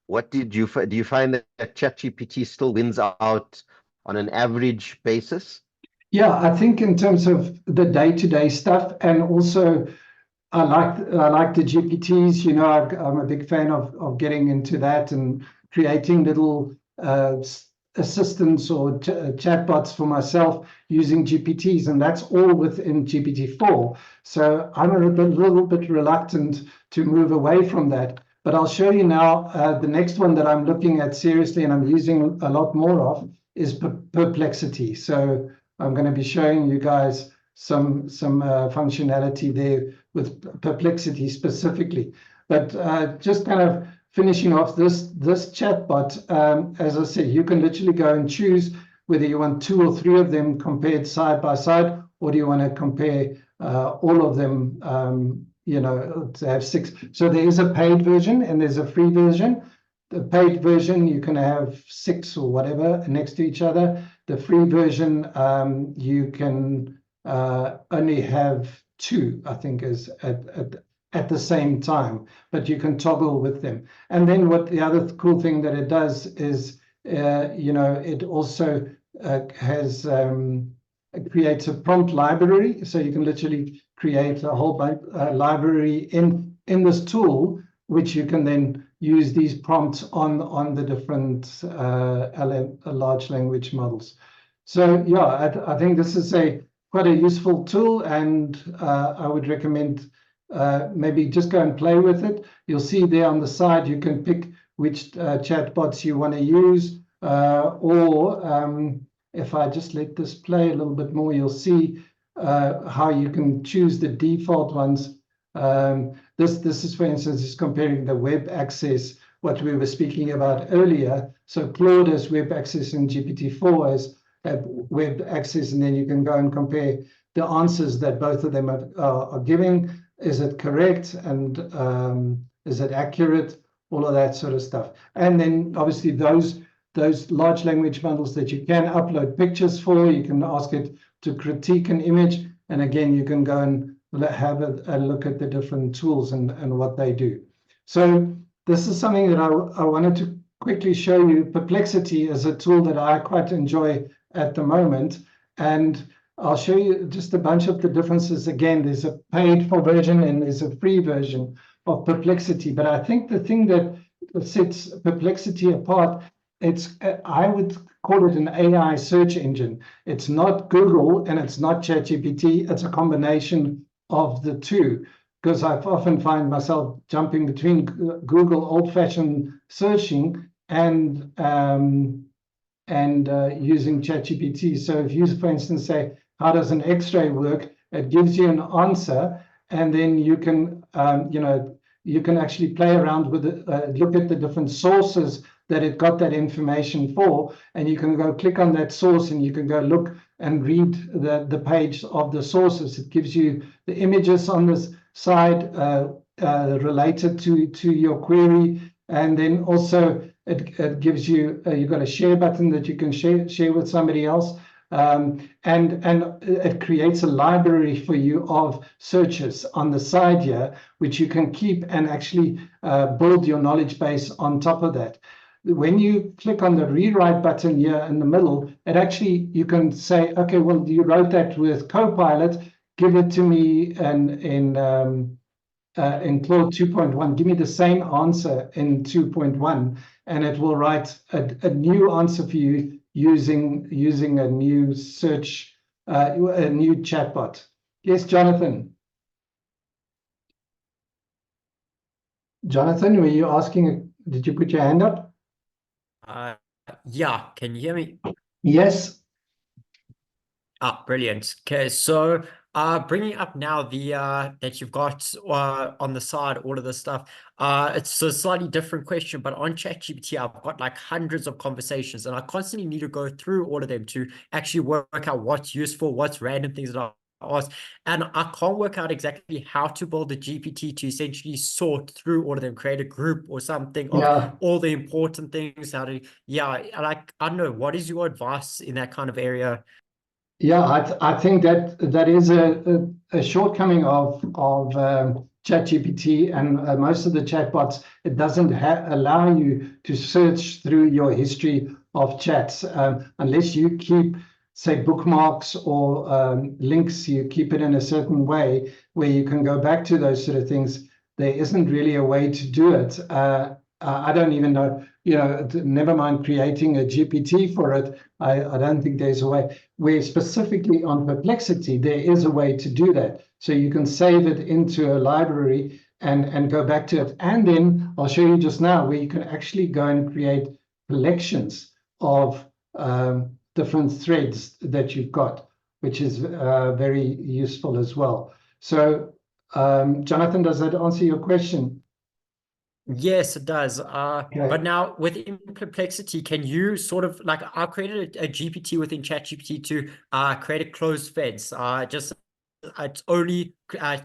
what do you find that ChatGPT still wins out on an average basis? Yeah, I think in terms of the day-to-day stuff, and also I like the GPTs. I'm a big fan of getting into that and creating little assistants or chatbots for myself using GPTs, and that's all within GPT-4. So I'm a little bit reluctant to move away from that. But I'll show you now the next one that I'm looking at seriously and I'm using a lot more of is Perplexity. So I'm going to be showing you guys some functionality there with Perplexity specifically. But just kind of finishing off this chatbot, as I said, you can literally go and choose whether you want 2 or 3 of them compared side by side, or do you want to compare all of them, to have 6. So there is a paid version and there's a free version. The paid version, you can have 6 or whatever next to each other. The free version, you can only have 2, I think, is at the same time, but you can toggle with them. And then what the other cool thing that it does is, it also creates a prompt library. So you can literally create a whole library in this tool, which you can then use these prompts on the different large language models. So yeah, I think this is quite a useful tool, and I would recommend maybe just go and play with it. You'll see there on the side, you can pick which chatbots you want to use, or if I just let this play a little bit more, you'll see how you can choose the default ones. This is, for instance, is comparing the web access, what we were speaking about earlier. So Claude has web access and GPT-4 has web access, and then you can go and compare the answers that both of them are giving. Is it correct, and is it accurate? All of that sort of stuff. And then obviously those large language models that you can upload pictures for, you can ask it to critique an image, and again you can go and have a look at the different tools and what they do. So this is something that I wanted to quickly show you. Perplexity is a tool that I quite enjoy at the moment, and I'll show you just a bunch of the differences. Again, there's a paid for version and there's a free version of Perplexity, but I think the thing that sets Perplexity apart, I would call it an AI search engine. It's not Google and it's not ChatGPT. It's a combination of the two, because I often find myself jumping between Google old-fashioned searching and using ChatGPT. So if you, for instance, say, how does an X-ray work? It gives you an answer, and then you can, you can actually play around with it, look at the different sources that it got that information for, and you can go click on that source and you can go look and read the page of the sources. It gives you the images on this side related to your query, and then also it gives you, you've got a share button that you can share with somebody else. And it creates a library for you of searches on the side here, which you can keep and actually build your knowledge base on top of that. When you click on the rewrite button here in the middle, it actually, you can say, okay, well, you wrote that with Copilot, give it to me in in Claude 2.1, give me the same answer in 2.1, and it will write a new answer for you using a new search, a new chatbot. Yes, Jonathan. Jonathan, were you asking, did you put your hand up? Yeah, can you hear me? Yes. Brilliant. Okay, so bringing up now the that you've got on the side all of this stuff. It's a slightly different question, but on ChatGPT, I've got like hundreds of conversations, and I constantly need to go through all of them to actually work out what's useful, what's random things that I ask, and I can't work out exactly how to build a GPT to essentially sort through all of them, create a group or something of all the important things. How to, I don't know, what is your advice in that kind of area? Yeah, I think that is a shortcoming of ChatGPT and most of the chatbots. It doesn't allow you to search through your history of chats unless you keep, say, bookmarks or links. You keep it in a certain way where you can go back to those sort of things. There isn't really a way to do it. I don't even know, never mind creating a GPT for it. I don't think there's a way. Where specifically on Perplexity, there is a way to do that. So you can save it into a library and go back to it. And then I'll show you just now where you can actually go and create collections of different threads that you've got, which is very useful as well. So, Jonathan, does that answer your question? Yes, it does. Okay. But now within Perplexity, can you sort of like, I created a GPT within ChatGPT to create a closed fence. It only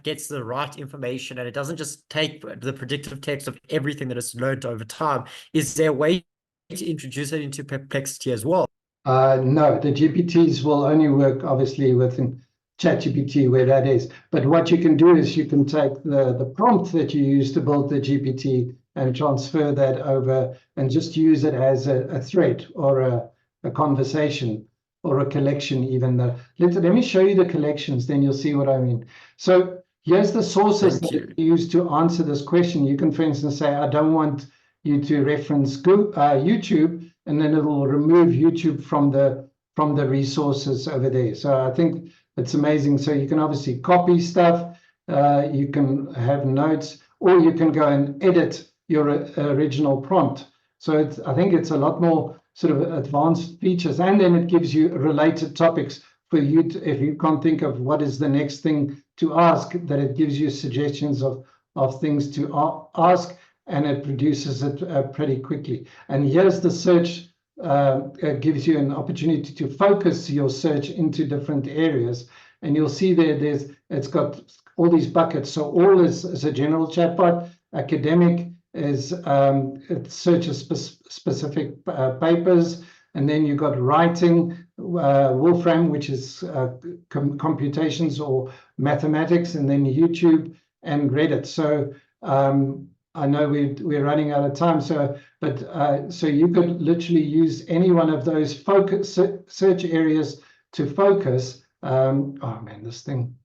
gets the right information, and it doesn't just take the predictive text of everything that it's learned over time. Is there a way to introduce it into Perplexity as well? No, the GPTs will only work obviously within ChatGPT where that is. But what you can do is you can take the prompt that you use to build the GPT and transfer that over and just use it as a thread or a conversation or a collection even. Let me show you the collections, then you'll see what I mean. So here's the sources that you use to answer this question. You can, for instance, say, I don't want you to reference YouTube, and then it will remove YouTube from the resources over there. So I think it's amazing. So you can obviously copy stuff, you can have notes, or you can go and edit your original prompt. So I think it's a lot more sort of advanced features, and then it gives you related topics for you to, if you can't think of what is the next thing to ask, that it gives you suggestions of things to ask, and it produces it pretty quickly. And here's the search. It gives you an opportunity to focus your search into different areas, and you'll see it's got all these buckets. So all is a general chatbot. Academic is it searches specific papers, and then you've got writing, Wolfram, which is computations or mathematics, and then YouTube and Reddit. So I know we're running out of time, so you could literally use any one of those focus search areas to focus. Oh man, this thing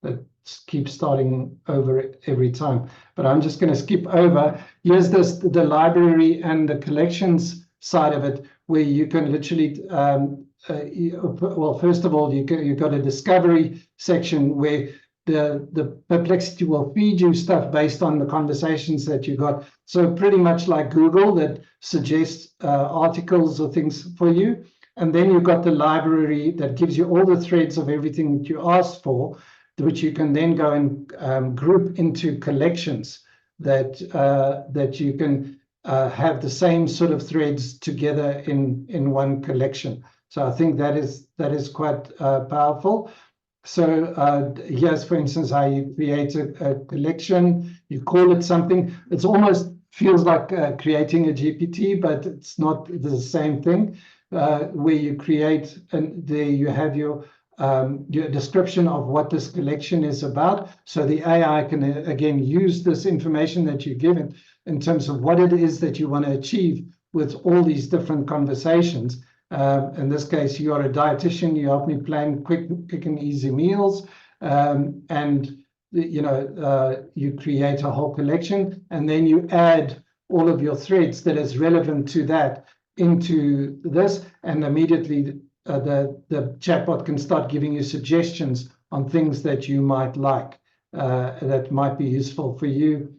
that keeps starting over every time. But I'm just going to skip over. Here's the library and the collections side of it, where you can literally, well, first of all, you've got a discovery section where the Perplexity will feed you stuff based on the conversations that you got. So pretty much like Google that suggests articles or things for you. And then you've got the library that gives you all the threads of everything that you asked for, which you can then go and group into collections that you can have the same sort of threads together in one collection. So I think that is quite powerful. So here's, for instance, how you create a collection. You call it something. It's almost feels like creating a GPT, but it's not the same thing. Where you create, and there you have your description of what this collection is about. So the AI can again use this information that you give it in terms of what it is that you want to achieve with all these different conversations. In this case, you are a dietitian. You help me plan quick and easy meals, and you create a whole collection, and then you add all of your threads that is relevant to that into this, and immediately the chatbot can start giving you suggestions on things that you might like, that might be useful for you,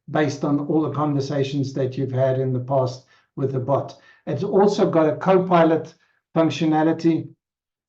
based on all the conversations that you've had in the past with the bot. It's also got a co-pilot functionality,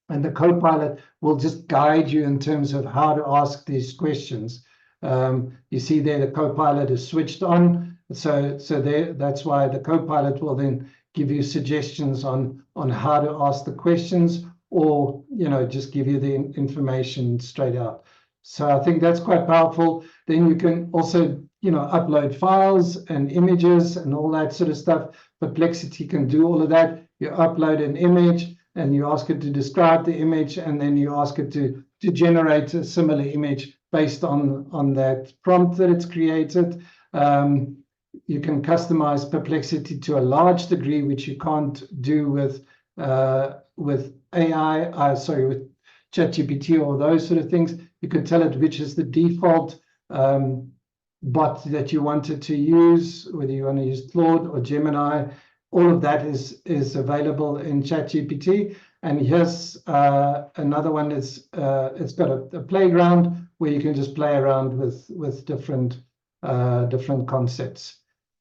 and the co-pilot will just guide you in terms of how to ask these questions. You see there, the co-pilot is switched on. So there, that's why the co-pilot will then give you suggestions on how to ask the questions, or, just give you the information straight out. So I think that's quite powerful. Then you can also, upload files and images and all that sort of stuff. Perplexity can do all of that. You upload an image and you ask it to describe the image, and then you ask it to generate a similar image based on that prompt that it's created. You can customize Perplexity to a large degree, which you can't do with AI, with ChatGPT or those sort of things. You could tell it which is the default bot that you wanted to use, whether you want to use Claude or Gemini. All of that is available in ChatGPT. And here's another one. It's got a playground where you can just play around with different concepts.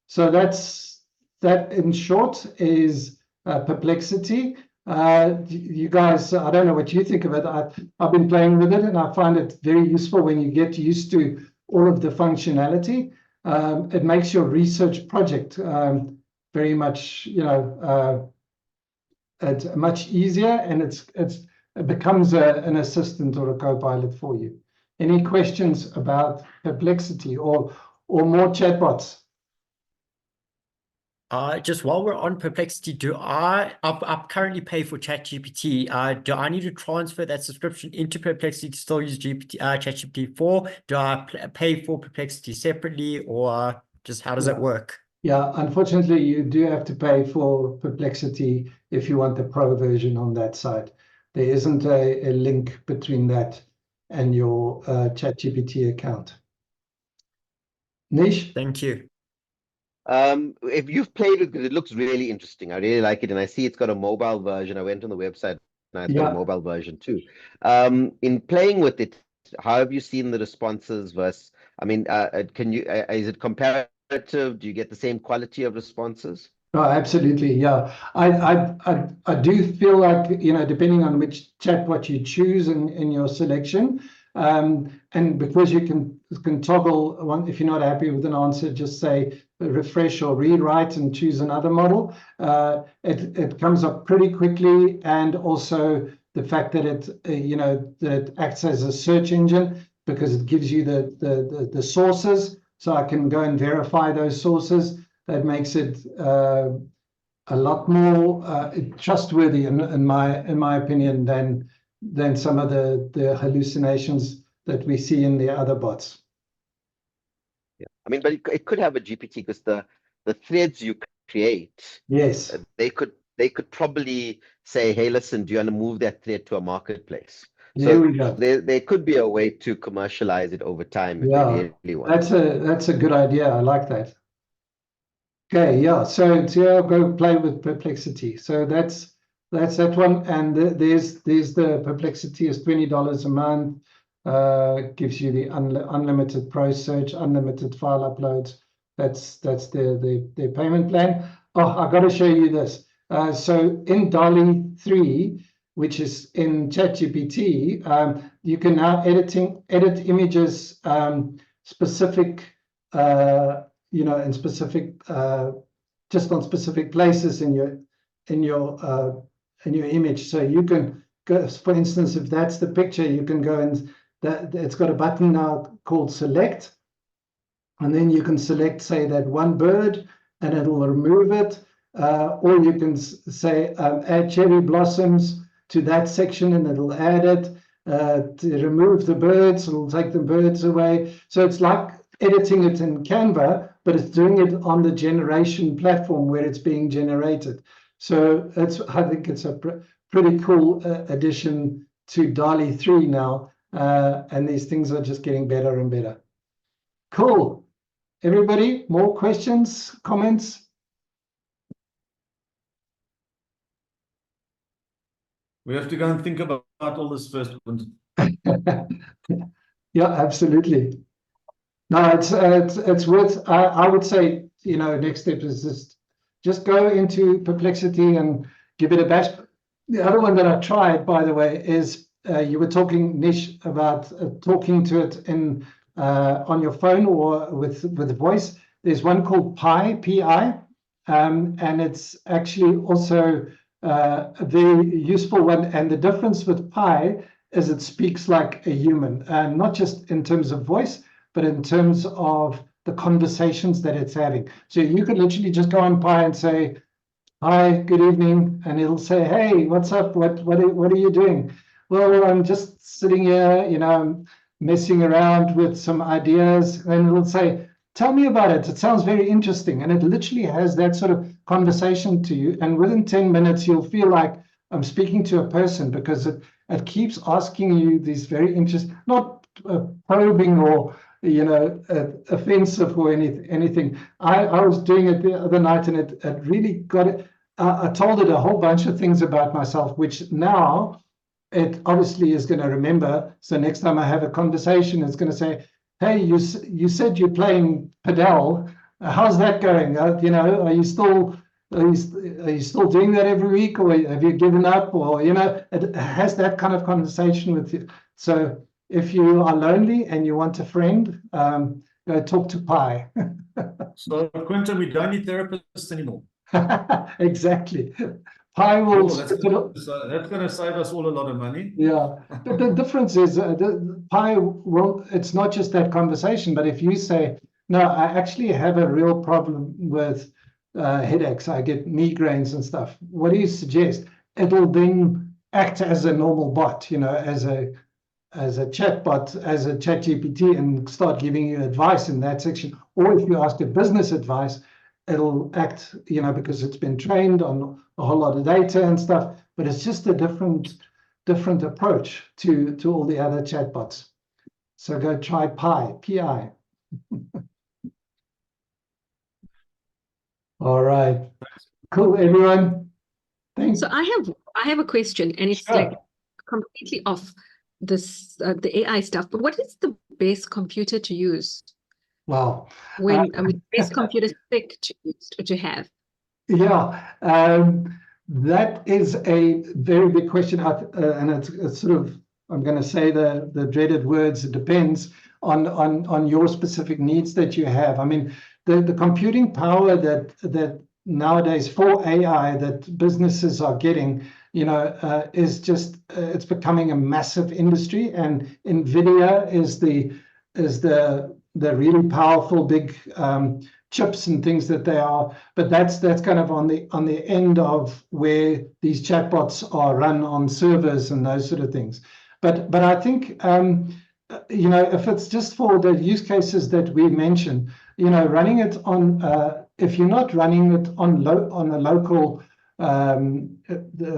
So that in short is Perplexity. You guys, I don't know what you think of it. I've been playing with it, and I find it very useful when you get used to all of the functionality. It makes your research project very much, it's much easier, and it becomes an assistant or a co-pilot for you. Any questions about Perplexity or more chatbots? Just while we're on Perplexity, I currently pay for ChatGPT. Do I need to transfer that subscription into Perplexity to still use ChatGPT 4? Do I pay for Perplexity separately, or just how does that work? Yeah, unfortunately, you do have to pay for Perplexity if you want the pro version on that side. There isn't a link between that and your ChatGPT account. Nish? Thank you. If you've played with it, it looks really interesting. I really like it, and I see it's got a mobile version. I went on the website, and it's got a mobile version too. In playing with it, how have you seen the responses versus? I mean, is it comparative? Do you get the same quality of responses? Oh, absolutely, yeah. I do feel like, depending on which chatbot you choose in your selection, and because you can toggle one, if you're not happy with an answer, just say refresh or rewrite and choose another model. It comes up pretty quickly, and also the fact that it acts as a search engine, because it gives you the sources, so I can go and verify those sources. That makes it a lot more trustworthy, in my opinion, than some of the hallucinations that we see in the other bots. Yeah, I mean, but it could have a GPT, because the threads you create, yes, they could probably say, hey, listen, do you want to move that thread to a marketplace? There we go. There could be a way to commercialize it over time if they really want. That's a good idea. I like that. Okay, yeah. So I'll go play with Perplexity. So that's that one. And there's the Perplexity is $20 a month. Gives you the unlimited pro search, unlimited file uploads. That's their payment plan. Oh, I got to show you this. So in DALL-E 3, which is in ChatGPT, you can now edit images specific, in specific, just on specific places in your image. So you can go, for instance, if that's the picture, you can go and it's got a button now called select, and then you can select, say, that one bird, and it'll remove it, or you can say add cherry blossoms to that section, and it'll add it. To remove the birds, it'll take the birds away. So it's like editing it in Canva, but it's doing it on the generation platform where it's being generated. So I think it's a pretty cool addition to DALL-E 3 now, and these things are just getting better and better. Cool. Everybody, more questions, comments? We have to go and think about all this first. Yeah, absolutely. No, it's worth. I would say, next step is just go into Perplexity and give it a bash. The other one that I tried, by the way, is you were talking, Nish, about talking to it in on your phone or with voice. There's one called Pi, and it's actually also a very useful one. And the difference with Pi is it speaks like a human, and not just in terms of voice, but in terms of the conversations that it's having. So you could literally just go on Pi and say, "Hi, good evening," and it'll say, "Hey, what's up? What are you doing?" "Well, I'm just sitting here, messing around with some ideas." And it'll say, "Tell me about it. It sounds very interesting." And it literally has that sort of conversation to you. And within 10 minutes, you'll feel like I'm speaking to a person, because it keeps asking you these very interesting, not probing or offensive or anything. I was doing it the other night, and it really got it. I told it a whole bunch of things about myself, which now it obviously is going to remember. So next time I have a conversation, it's going to say, "Hey, you said you're playing padel. How's that going? Are you still doing that every week, or have you given up?" Or it has that kind of conversation with you. So if you are lonely and you want a friend, go talk to Pi. So, Quentin, we don't need therapists anymore. Exactly. Pi will. That's going to save us all a lot of money. Yeah, but the difference is the Pi will. It's not just that conversation, but if you say, "No, I actually have a real problem with headaches. I get migraines and stuff. What do you suggest?" It'll then act as a normal bot, as a chat bot, as a chat GPT, and start giving you advice in that section. Or if you ask it business advice, it'll act, because it's been trained on a whole lot of data and stuff, but it's just a different approach to all the other chatbots. So go try Pi. All right. Cool, everyone. Thanks. So I have a question, and it's like completely off this the AI stuff. But what is the best computer to use? Wow. Best computer spec to have? Yeah, that is a very big question, and it's sort of, I'm going to say the dreaded words. It depends on your specific needs that you have. I mean, the computing power that nowadays for AI that businesses are getting, is just it's becoming a massive industry, and NVIDIA is the really powerful big chips and things that they are, but that's kind of on the end of where these chatbots are run on servers and those sort of things. But I think if it's just for the use cases that we mentioned, running it on if you're not running it on a local,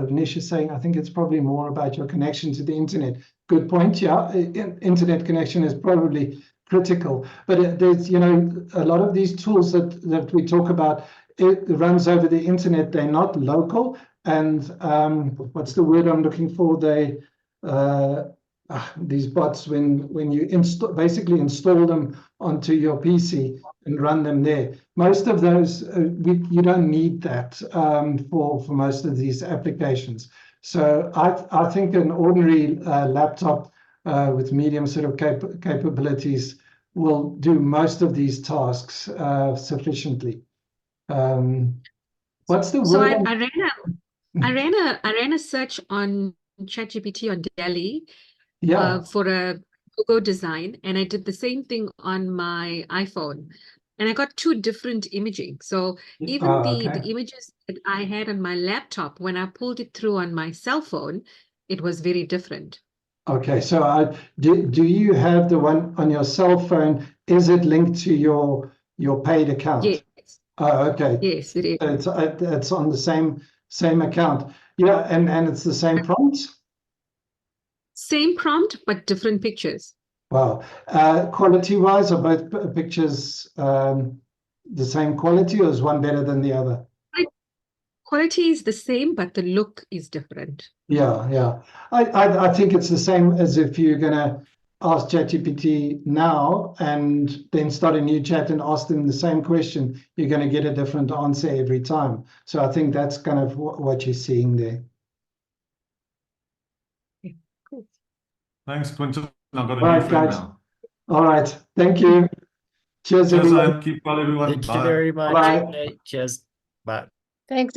Nish is saying, I think it's probably more about your connection to the internet. Good point. Yeah, internet connection is probably critical, but there's a lot of these tools that we talk about, it runs over the internet. They're not local, and what's the word I'm looking for? These bots, when you basically install them onto your PC and run them there, most of those you don't need that for most of these applications. So I think an ordinary laptop with medium sort of capabilities will do most of these tasks sufficiently. What's the word? So I ran a search on ChatGPT on Delhi for a logo design, and I did the same thing on my iPhone, and I got two different imaging. So even the images that I had on my laptop, when I pulled it through on my cell phone, it was very different. Okay, so do you have the one on your cell phone? Is it linked to your paid account? Yes. Oh, okay. Yes, it is. It's on the same account. Yeah, and it's the same prompts? Same prompt, but different pictures. Wow. Quality-wise, are both pictures the same quality, or is one better than the other? Quality is the same, but the look is different. Yeah. I think it's the same as if you're going to ask ChatGPT now and then start a new chat and ask them the same question. You're going to get a different answer every time. So I think that's kind of what you're seeing there. Cool. Thanks, Quinton. I've got a Right, new friend guys. now. All right. Thank you. Cheers, Cheers, everyone. Ian. Keep well, everyone. Thank you Bye. very much. Bye. Okay, cheers. Bye. Thanks.